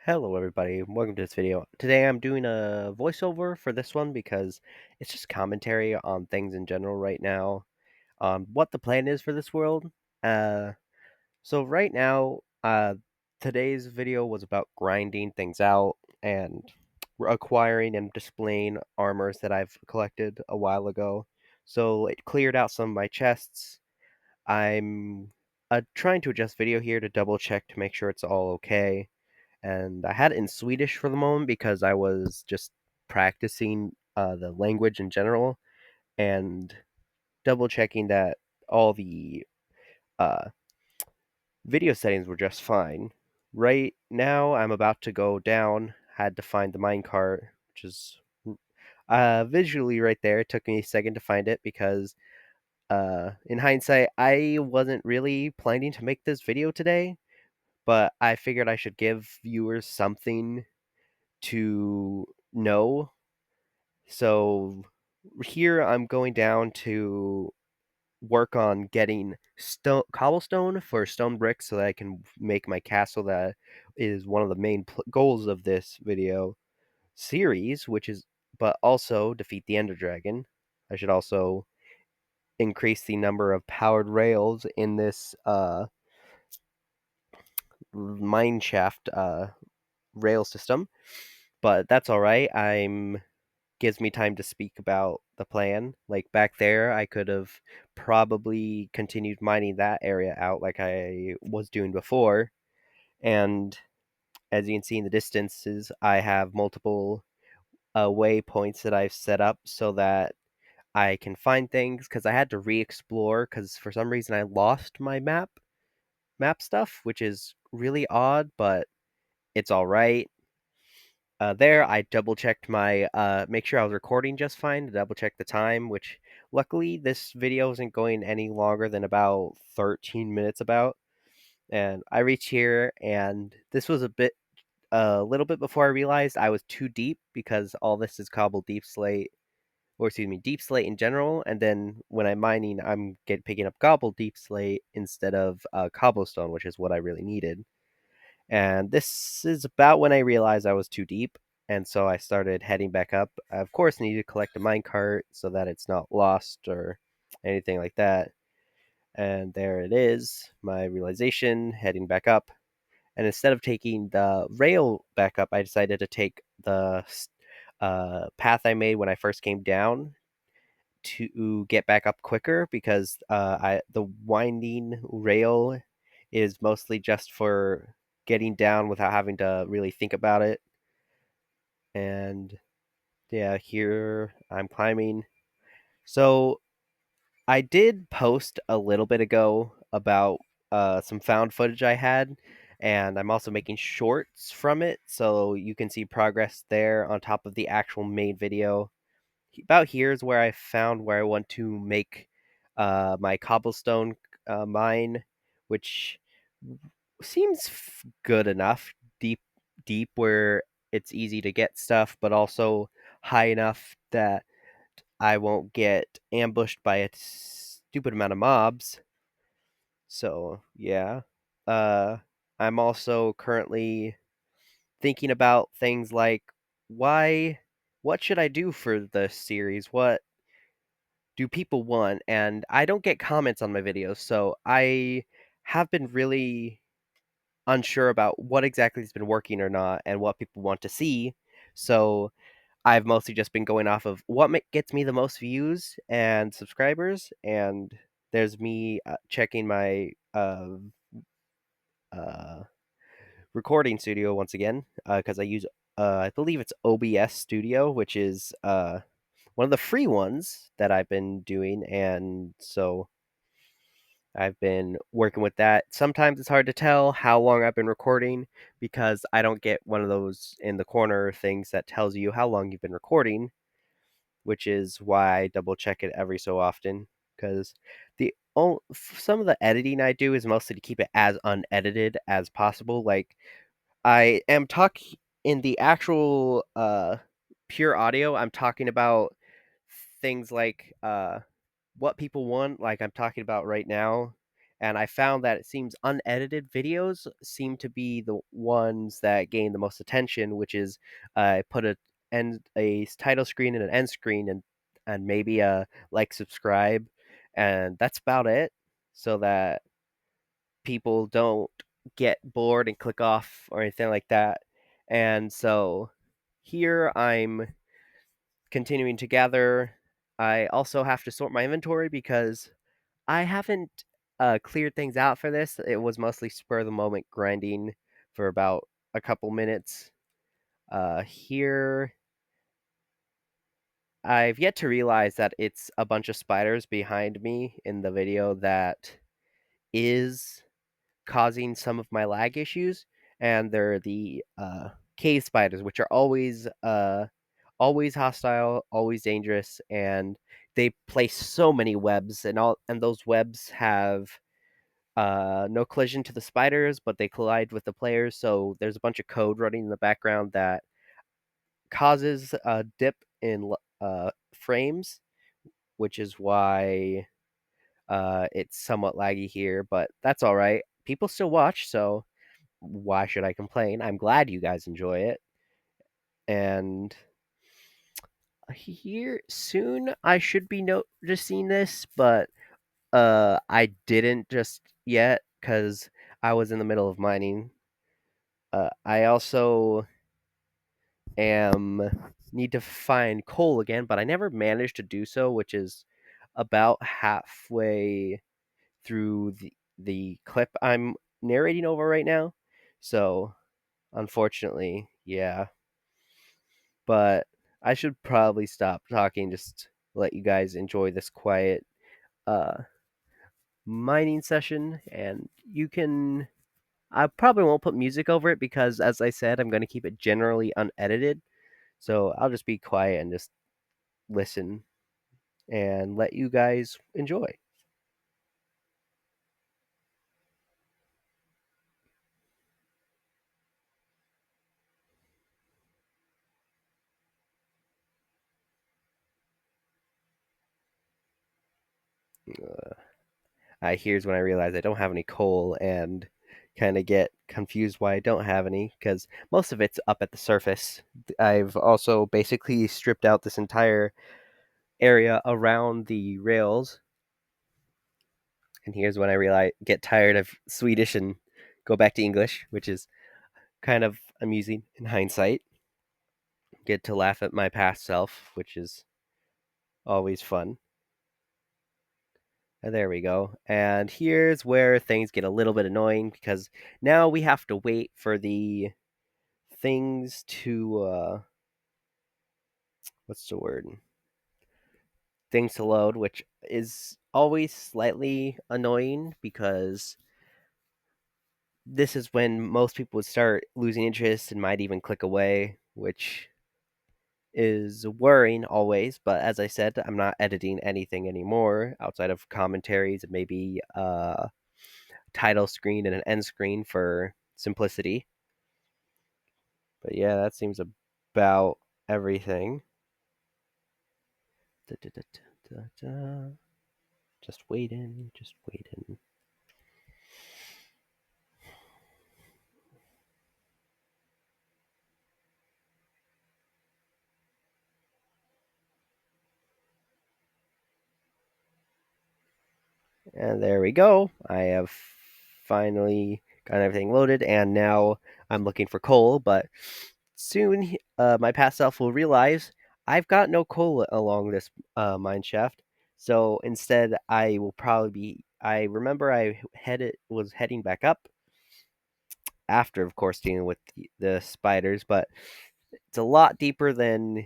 Hello everybody, welcome to this video. Today I'm doing a voiceover for this one because it's just commentary on things in general right now, on what the plan is for this world. Uh, so right now, today's video was about grinding things out and acquiring and displaying armors that I've collected a while ago. So it cleared out some of my chests. I'm trying to adjust video here to double check to make sure it's all okay, and I had it in Swedish for the moment because I was just practicing the language in general and double checking that all the uh, video settings were just fine. Right now, I'm about to go down. Had to find the minecart, which is visually right there. It took me a second to find it because, in hindsight, I wasn't really planning to make this video today, but I figured I should give viewers something to know. So here I'm going down to work on getting stone cobblestone for stone bricks so that I can make my castle. That is one of the main goals of this video series, which is but also defeat the ender dragon. I should also increase the number of powered rails in this mine shaft rail system, but that's all right. I'm gives me time to speak about the plan. Like back there, I could have probably continued mining that area out like I was doing before. And as you can see in the distances, I have multiple waypoints that I've set up so that I can find things because I had to re-explore because for some reason I lost my map stuff, which is really odd, but it's all right. There, I double checked my make sure I was recording just fine to double check the time, which luckily this video isn't going any longer than about 13 minutes about. And I reached here, and this was a little bit before I realized I was too deep because all this is cobbled deep slate, or excuse me, deep slate in general. And then when I'm mining, picking up gobbled deep slate instead of cobblestone, which is what I really needed. And this is about when I realized I was too deep, and so I started heading back up. I, of course, need to collect a minecart so that it's not lost or anything like that. And there it is, my realization, heading back up. And instead of taking the rail back up, I decided to take the path I made when I first came down to get back up quicker because the winding rail is mostly just for getting down without having to really think about it. And yeah, here I'm climbing. So I did post a little bit ago about some found footage I had, and I'm also making shorts from it, so you can see progress there on top of the actual main video. About here is where I found where I want to make my cobblestone mine, which seems good enough, deep, deep where it's easy to get stuff, but also high enough that I won't get ambushed by a stupid amount of mobs. So yeah, uh, I'm also currently thinking about things like why, what should I do for the series? What do people want? And I don't get comments on my videos, so I have been really unsure about what exactly has been working or not and what people want to see. So I've mostly just been going off of what gets me the most views and subscribers, and there's me checking my uh, recording studio once again because I use I believe it's OBS Studio, which is one of the free ones that I've been doing, and so I've been working with that. Sometimes it's hard to tell how long I've been recording because I don't get one of those in the corner things that tells you how long you've been recording, which is why I double check it every so often. Because some of the editing I do is mostly to keep it as unedited as possible. Like I am talking in the actual pure audio. I'm talking about things like what people want, like I'm talking about right now, and I found that it seems unedited videos seem to be the ones that gain the most attention, which is I put a title screen and an end screen and maybe a like subscribe, and that's about it, so that people don't get bored and click off or anything like that. And so here I'm continuing to gather. I also have to sort my inventory because I haven't cleared things out for this. It was mostly spur of the moment grinding for about a couple minutes. Here, I've yet to realize that it's a bunch of spiders behind me in the video that is causing some of my lag issues, and they're the cave spiders, which are always hostile, always dangerous, and they place so many webs, and those webs have no collision to the spiders, but they collide with the players. So there's a bunch of code running in the background that causes a dip in frames, which is why it's somewhat laggy here. But that's all right. People still watch, so why should I complain? I'm glad you guys enjoy it. And here soon I should be noticing this, but I didn't just yet because I was in the middle of mining. I also am need to find coal again, but I never managed to do so, which is about halfway through the clip I'm narrating over right now. So, unfortunately, yeah. But I should probably stop talking, just let you guys enjoy this quiet uh mining session, and you can I probably won't put music over it because, as I said, I'm going to keep it generally unedited. So I'll just be quiet and just listen and let you guys enjoy. Here's when I realize I don't have any coal and kind of get confused why I don't have any because most of it's up at the surface. I've also basically stripped out this entire area around the rails. And here's when I realize get tired of Swedish and go back to English, which is kind of amusing in hindsight. Get to laugh at my past self, which is always fun. And there we go. And here's where things get a little bit annoying because now we have to wait for the things to what's the word? Things to load, which is always slightly annoying because this is when most people would start losing interest and might even click away, which is worrying always. But as I said, I'm not editing anything anymore outside of commentaries and maybe title screen and an end screen for simplicity. But yeah, that seems about everything. Da, da, da, da, da. Just waiting, just waiting. And there we go. I have finally got everything loaded, and now I'm looking for coal. But soon, my past self will realize I've got no coal along this mine shaft. So instead, I will probably be. I remember I was heading back up after, of course, dealing with the spiders, but it's a lot deeper than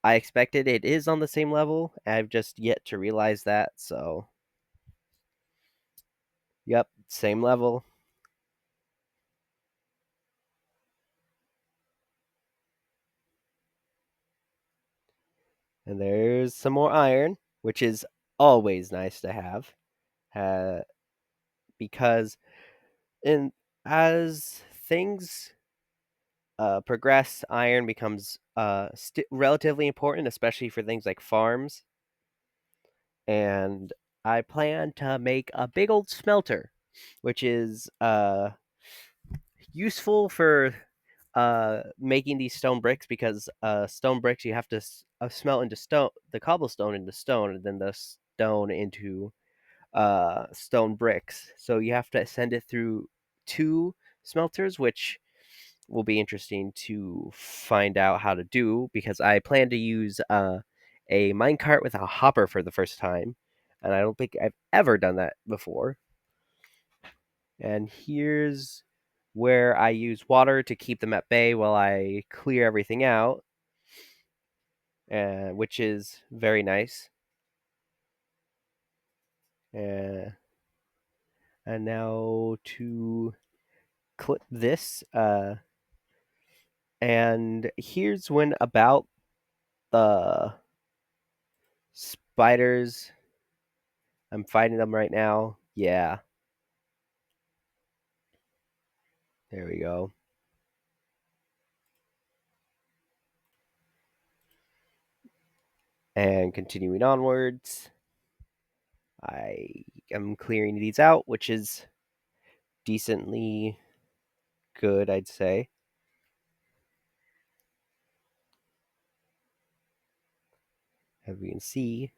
I expected. It is on the same level. I've just yet to realize that. So, yep, same level. And there's some more iron, which is always nice to have, uh, because in as things progress, iron becomes relatively important, especially for things like farms. And I plan to make a big old smelter, which is useful for making these stone bricks because stone bricks you have to smelt into stone, the cobblestone into stone, and then the stone into stone bricks. So you have to send it through two smelters, which will be interesting to find out how to do because I plan to use a minecart with a hopper for the first time, and I don't think I've ever done that before. And here's where I use water to keep them at bay while I clear everything out, which is very nice. Uh, and now to clip this. And here's when about the spiders. I'm fighting them right now. Yeah, there we go. And continuing onwards, I am clearing these out, which is decently good, I'd say. As we can see,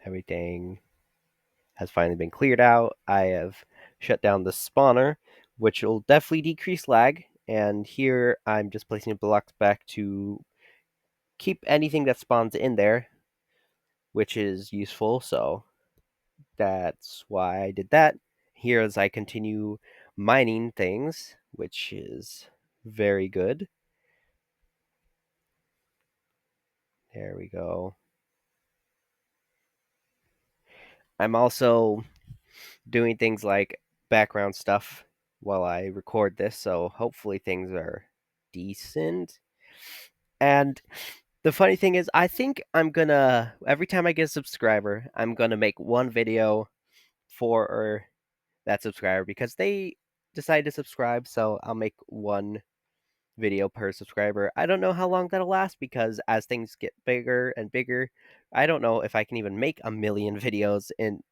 everything has finally been cleared out. I have shut down the spawner, which will definitely decrease lag. And here I'm just placing blocks back to keep anything that spawns in there, which is useful. So that's why I did that. Here, as I continue mining things, which is very good. There we go. I'm also doing things like background stuff while I record this, so hopefully things are decent. And the funny thing is, I think I'm gonna, every time I get a subscriber, I'm gonna make one video for that subscriber because they decided to subscribe, so I'll make one video per subscriber. I don't know how long that'll last because as things get bigger and bigger, I don't know if I can even make a million videos in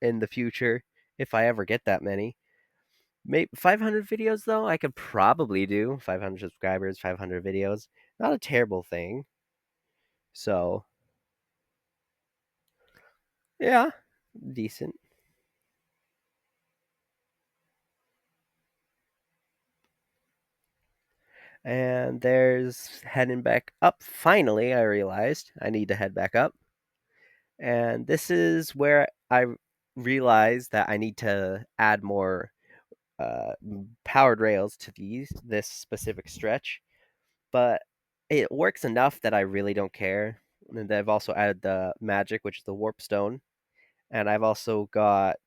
the future if I ever get that many. Maybe 500 videos though, I could probably do 500 subscribers, 500 videos. Not a terrible thing. So, yeah, decent. And there's heading back up. Finally, I realized I need to head back up. And this is where I realized that I need to add more powered rails to this specific stretch. But it works enough that I really don't care. And I've also added the magic, which is the warp stone, and I've also got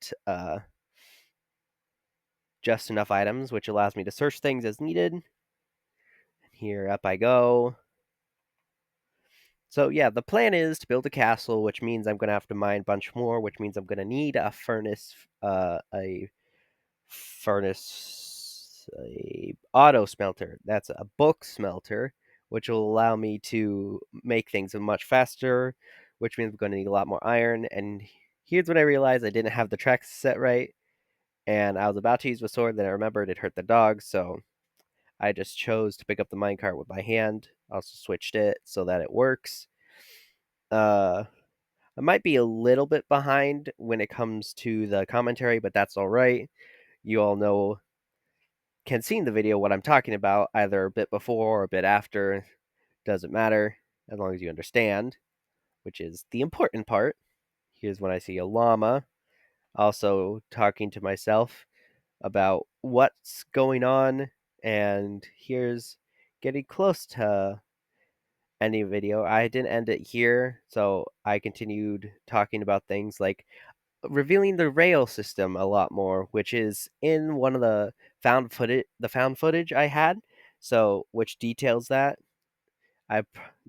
just enough items, which allows me to search things as needed. Here up I go. So yeah, the plan is to build a castle, which means I'm gonna have to mine a bunch more, which means I'm gonna need a auto smelter. That's a book smelter, which will allow me to make things much faster, which means I'm going to need a lot more iron. And here's when I realized I didn't have the tracks set right, and I was about to use the sword. Then I remembered it hurt the dog, so I just chose to pick up the minecart with my hand. I also switched it so that it works. Uh, I might be a little bit behind when it comes to the commentary, but that's all right. You all know can see in the video what I'm talking about, either a bit before or a bit after. Doesn't matter as long as you understand, which is the important part. Here's when I see a llama, also talking to myself about what's going on, and here's getting close to ending a video. I didn't end it here, so I continued talking about things like revealing the rail system a lot more, which is in one of the found footage I had. So which details that.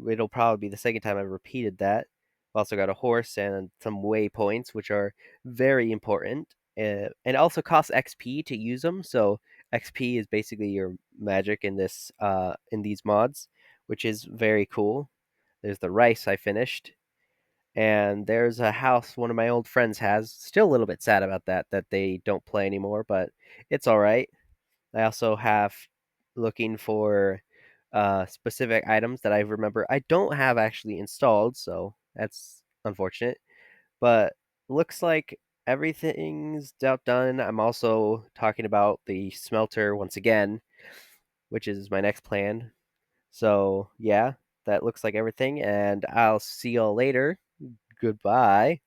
It'll probably be the second time I've repeated that. I've also got a horse and some waypoints, which are very important, and also costs XP to use them. So XP is basically your magic in this in these mods, which is very cool. There's the rice I finished, And there's a house one of my old friends has. Still a little bit sad about that they don't play anymore, but it's all right. I also have looking for specific items that I remember I don't have actually installed, so that's unfortunate. But looks like everything's about done. I'm also talking about the smelter once again, which is my next plan. So yeah, that looks like everything, and I'll see y'all later. Goodbye.